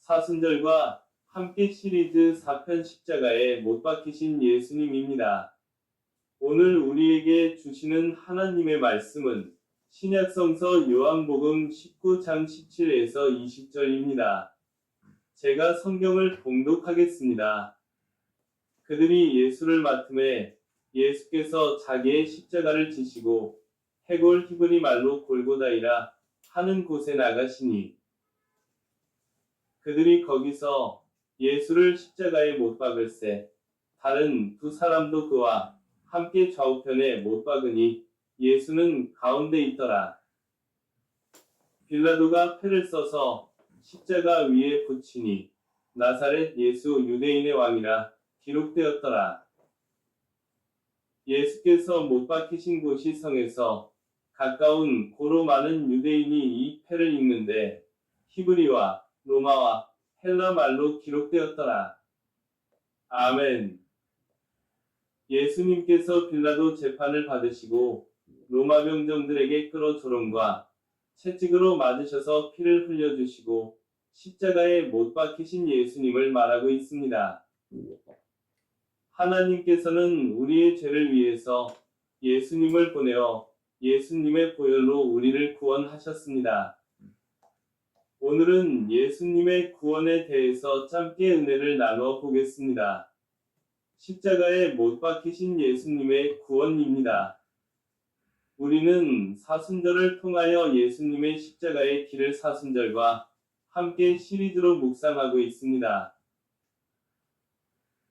사순절과 함께 시리즈 4편 십자가에 못 박히신 예수님입니다. 오늘 우리에게 주시는 하나님의 말씀은 신약성서 요한복음 19장 17에서 20절입니다. 제가 성경을 봉독하겠습니다. 그들이 예수를 맡음에 예수께서 자기의 십자가를 지시고 해골 히브리 말로 골고다이라 하는 곳에 나가시니 그들이 거기서 예수를 십자가에 못 박을새 다른 두 사람도 그와 함께 좌우편에 못 박으니 예수는 가운데 있더라. 빌라도가 패를 써서 십자가 위에 붙이니 나사렛 예수 유대인의 왕이라 기록되었더라. 예수께서 못 박히신 곳이 성에서 가까운 고로 많은 유대인이 이 패를 읽는데 히브리와 로마와 헬라 말로 기록되었더라. 아멘. 예수님께서 빌라도 재판을 받으시고 로마 병정들에게 끌어 조롱과 채찍으로 맞으셔서 피를 흘려주시고 십자가에 못 박히신 예수님을 말하고 있습니다. 하나님께서는 우리의 죄를 위해서 예수님을 보내어 예수님의 보혈로 우리를 구원하셨습니다. 오늘은 예수님의 구원에 대해서 짧게 은혜를 나누어 보겠습니다. 십자가에 못 박히신 예수님의 구원입니다. 우리는 사순절을 통하여 예수님의 십자가의 길을 사순절과 함께 시리즈로 묵상하고 있습니다.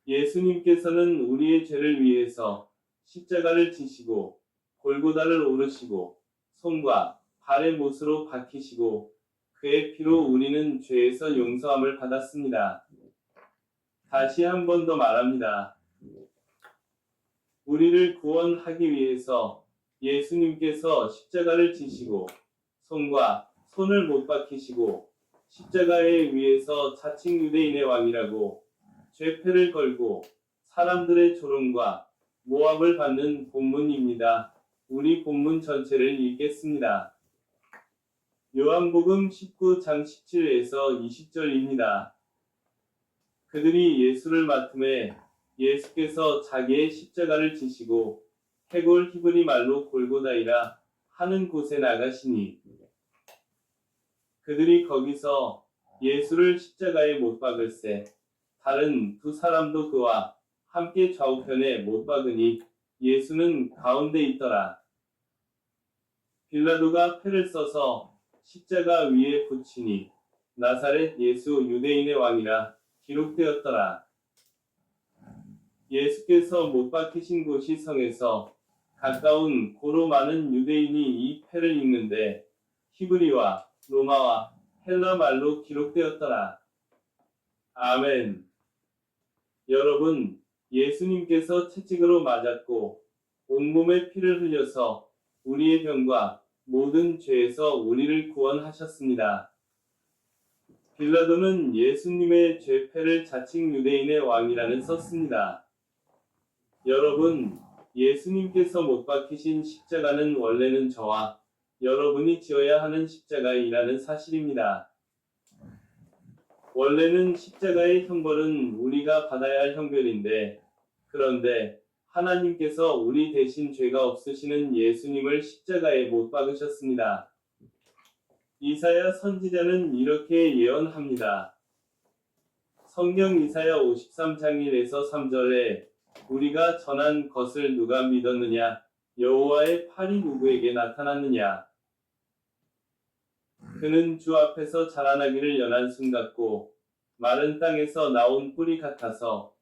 예수님께서는 우리의 죄를 위해서 십자가를 지시고 골고다를 오르시고 손과 발의 못으로 박히시고 그의 피로 우리는 죄에서 용서함을 받았습니다. 다시 한 번 더 말합니다. 우리를 구원하기 위해서 예수님께서 십자가를 지시고 손과 손을 못 박히시고 십자가에 위에서 자칭 유대인의 왕이라고 죄패를 걸고 사람들의 조롱과 모함을 받는 본문입니다. 우리 본문 전체를 읽겠습니다. 요한복음 19장 17에서 20절입니다. 그들이 예수를 맡음에 예수께서 자기의 십자가를 지시고 해골 히브리 말로 골고다이라 하는 곳에 나가시니 그들이 거기서 예수를 십자가에 못 박을새 다른 두 사람도 그와 함께 좌우편에 못 박으니 예수는 가운데 있더라. 빌라도가 패를 써서 십자가 위에 붙이니 나사렛 예수 유대인의 왕이라 기록되었더라. 예수께서 못 박히신 곳이 성에서 가까운 고로 많은 유대인이 이 패를 읽는데 히브리와 로마와 헬라 말로 기록되었더라. 아멘. 여러분, 예수님께서 채찍으로 맞았고 온몸에 피를 흘려서 우리의 병과 모든 죄에서 우리를 구원하셨습니다. 빌라도는 예수님의 죄패를 자칭 유대인의 왕이라는 썼습니다. 여러분, 예수님께서 못 박히신 십자가는 원래는 저와 여러분이 지어야 하는 십자가이라는 사실입니다. 원래는 십자가의 형벌은 우리가 받아야 할 형벌인데 그런데 하나님께서 우리 대신 죄가 없으시는 예수님을 십자가에 못 박으셨습니다. 이사야 선지자는 이렇게 예언합니다. 성경 이사야 53장 1에서 3절에 우리가 전한 것을 누가 믿었느냐? 여호와의 팔이 누구에게 나타났느냐? 그는 주 앞에서 자라나기를 연한 순 같고 마른 땅에서 나온 뿌리 같아서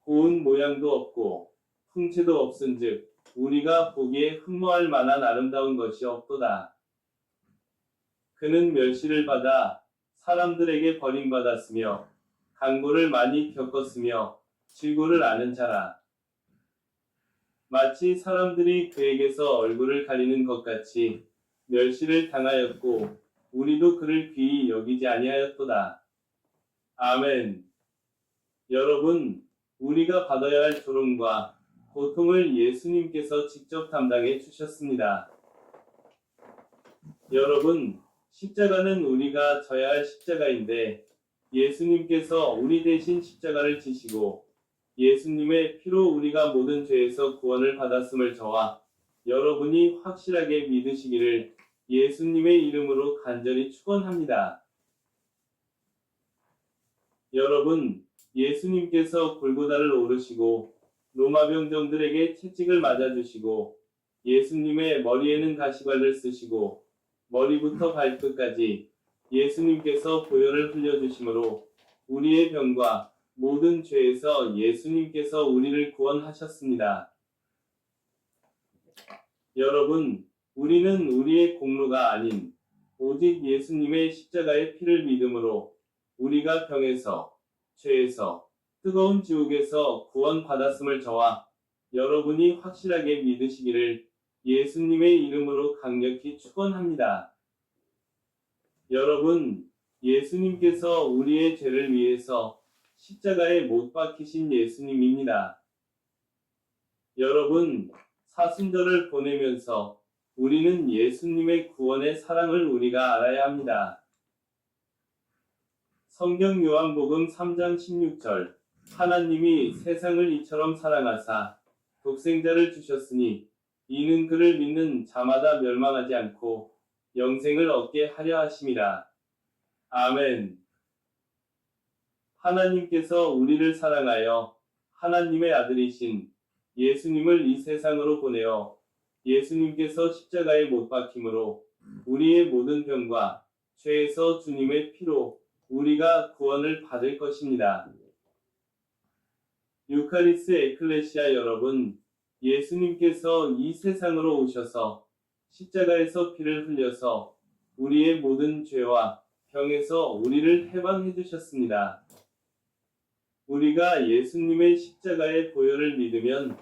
고운 모양도 없고 풍채도 없은즉 우리가 보기에 흠모할 만한 아름다운 것이 없도다. 그는 멸시를 받아 사람들에게 버림받았으며 강고를 많이 겪었으며 질고를 아는 자라. 마치 사람들이 그에게서 얼굴을 가리는 것 같이 멸시를 당하였고 우리도 그를 귀히 여기지 아니하였도다. 아멘. 여러분, 우리가 받아야 할 조롱과 고통을 예수님께서 직접 담당해 주셨습니다. 여러분, 십자가는 우리가 져야 할 십자가인데 예수님께서 우리 대신 십자가를 지시고 예수님의 피로 우리가 모든 죄에서 구원을 받았음을 저와 여러분이 확실하게 믿으시기를 예수님의 이름으로 간절히 축원합니다. 여러분, 예수님께서 골고다를 오르시고 로마 병정들에게 채찍을 맞아주시고 예수님의 머리에는 가시관을 쓰시고 머리부터 발끝까지 예수님께서 보혈을 흘려주심으로 우리의 병과 모든 죄에서 예수님께서 우리를 구원하셨습니다. 여러분, 우리는 우리의 공로가 아닌 오직 예수님의 십자가의 피를 믿음으로 우리가 병에서, 죄에서, 뜨거운 지옥에서 구원받았음을 저와 여러분이 확실하게 믿으시기를 예수님의 이름으로 강력히 축원합니다. 여러분, 예수님께서 우리의 죄를 위해서 십자가에 못 박히신 예수님입니다. 여러분, 사순절을 보내면서 우리는 예수님의 구원의 사랑을 우리가 알아야 합니다. 성경 요한복음 3장 16절 하나님이 세상을 이처럼 사랑하사 독생자를 주셨으니 이는 그를 믿는 자마다 멸망하지 않고 영생을 얻게 하려 하심이라. 아멘. 하나님께서 우리를 사랑하여 하나님의 아들이신 예수님을 이 세상으로 보내어 예수님께서 십자가에 못 박힘으로 우리의 모든 병과 죄에서 주님의 피로 우리가 구원을 받을 것입니다. 유카리스 에클레시아 여러분, 예수님께서 이 세상으로 오셔서 십자가에서 피를 흘려서 우리의 모든 죄와 병에서 우리를 해방해 주셨습니다. 우리가 예수님의 십자가의 보혈을 믿으면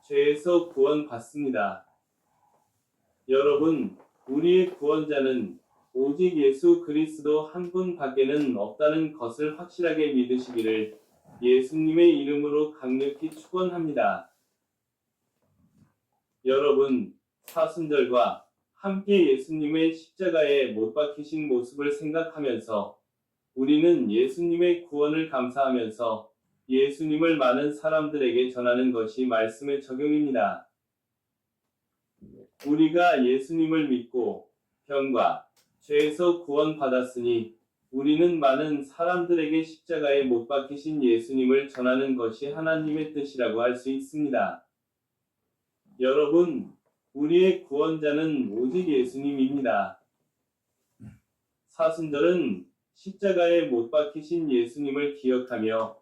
죄에서 구원받습니다. 여러분, 우리의 구원자는 오직 예수 그리스도 한 분 밖에는 없다는 것을 확실하게 믿으시기를 예수님의 이름으로 강력히 축원합니다. 여러분, 사순절과 함께 예수님의 십자가에 못 박히신 모습을 생각하면서 우리는 예수님의 구원을 감사하면서 예수님을 많은 사람들에게 전하는 것이 말씀의 적용입니다. 우리가 예수님을 믿고 병과 죄에서 구원받았으니 우리는 많은 사람들에게 십자가에 못 박히신 예수님을 전하는 것이 하나님의 뜻이라고 할 수 있습니다. 여러분, 우리의 구원자는 오직 예수님입니다. 사순절은 십자가에 못 박히신 예수님을 기억하며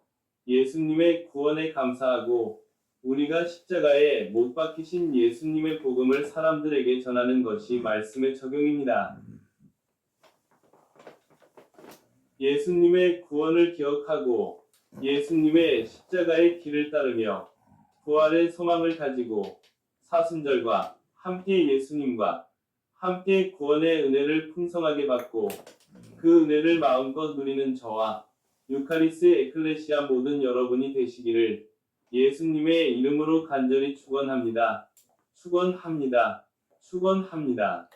예수님의 구원에 감사하고 우리가 십자가에 못 박히신 예수님의 복음을 사람들에게 전하는 것이 말씀의 적용입니다. 예수님의 구원을 기억하고 예수님의 십자가의 길을 따르며 부활의 소망을 가지고 사순절과 함께 예수님과 함께 구원의 은혜를 풍성하게 받고 그 은혜를 마음껏 누리는 저와 유카리스 에클레시아 모든 여러분이 되시기를 예수님의 이름으로 간절히 축원합니다. 축원합니다. 축원합니다.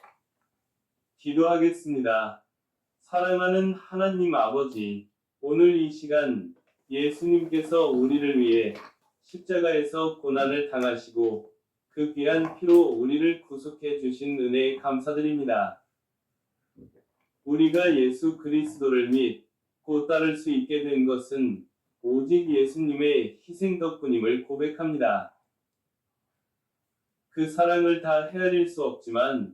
기도하겠습니다. 사랑하는 하나님 아버지, 오늘 이 시간 예수님께서 우리를 위해 십자가에서 고난을 당하시고 그 귀한 피로 우리를 구속해 주신 은혜에 감사드립니다. 우리가 예수 그리스도를 믿고 따를 수 있게 된 것은 오직 예수님의 희생 덕분임을 고백합니다. 그 사랑을 다 헤아릴 수 없지만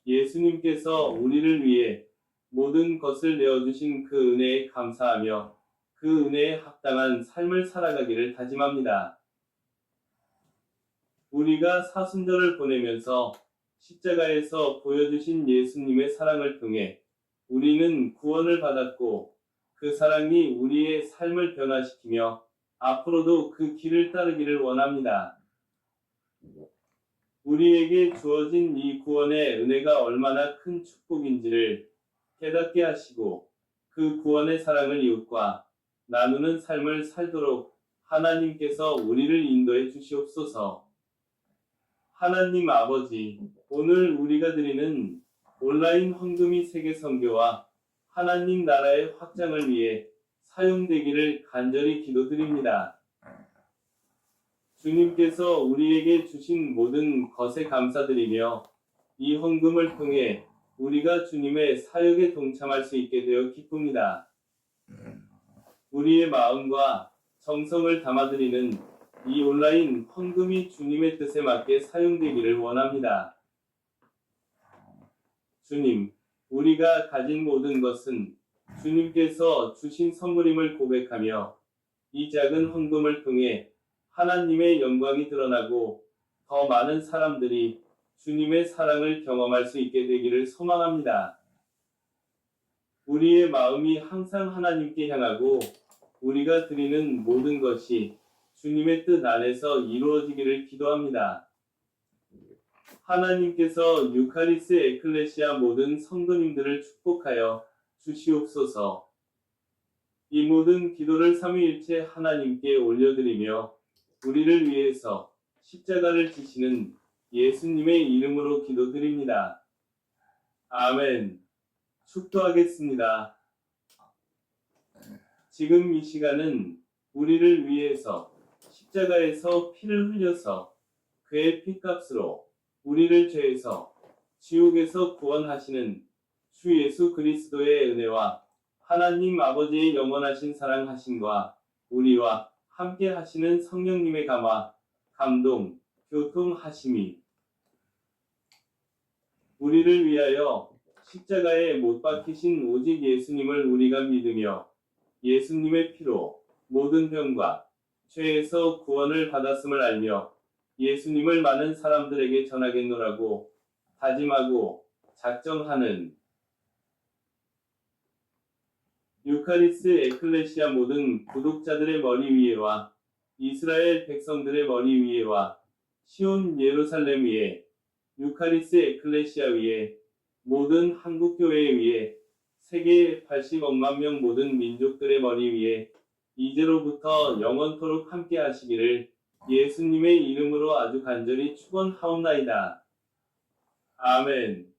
예수님께서 우리를 위해 모든 것을 내어주신 그 은혜에 감사하며 그 은혜에 합당한 삶을 살아가기를 다짐합니다. 우리가 사순절을 보내면서 십자가에서 보여주신 예수님의 사랑을 통해 우리는 구원을 받았고 그 사랑이 우리의 삶을 변화시키며 앞으로도 그 길을 따르기를 원합니다. 우리에게 주어진 이 구원의 은혜가 얼마나 큰 축복인지를 깨닫게 하시고 그 구원의 사랑을 이웃과 나누는 삶을 살도록 하나님께서 우리를 인도해 주시옵소서. 하나님 아버지, 오늘 우리가 드리는 온라인 황금이 세계 선교와 하나님 나라의 확장을 위해 사용되기를 간절히 기도드립니다. 주님께서 우리에게 주신 모든 것에 감사드리며 이 헌금을 통해 우리가 주님의 사역에 동참할 수 있게 되어 기쁩니다. 우리의 마음과 정성을 담아드리는 이 온라인 헌금이 주님의 뜻에 맞게 사용되기를 원합니다. 주님, 우리가 가진 모든 것은 주님께서 주신 선물임을 고백하며 이 작은 헌금을 통해 하나님의 영광이 드러나고 더 많은 사람들이 주님의 사랑을 경험할 수 있게 되기를 소망합니다. 우리의 마음이 항상 하나님께 향하고 우리가 드리는 모든 것이 주님의 뜻 안에서 이루어지기를 기도합니다. 하나님께서 유카리스 에클레시아 모든 성도님들을 축복하여 주시옵소서. 이 모든 기도를 삼위일체 하나님께 올려드리며 우리를 위해서 십자가를 지시는 예수님의 이름으로 기도드립니다. 아멘. 축도하겠습니다. 지금 이 시간은 우리를 위해서 십자가에서 피를 흘려서 그의 피값으로 우리를 죄에서 지옥에서 구원하시는 주 예수 그리스도의 은혜와 하나님 아버지의 영원하신 사랑하심과 우리와 함께 하시는 성령님의 감화, 감동, 교통하심이 우리를 위하여 십자가에 못 박히신 오직 예수님을 우리가 믿으며 예수님의 피로 모든 병과 죄에서 구원을 받았음을 알며 예수님을 많은 사람들에게 전하겠노라고 다짐하고 작정하는 유카리스 에클레시아 모든 구독자들의 머리 위에와 이스라엘 백성들의 머리 위에와 시온 예루살렘 위에 유카리스 에클레시아 위에 모든 한국교회 위에 세계 80억만 명 모든 민족들의 머리 위에 이제로부터 영원토록 함께 하시기를 예수님의 이름으로 아주 간절히 축원하옵나이다. 아멘.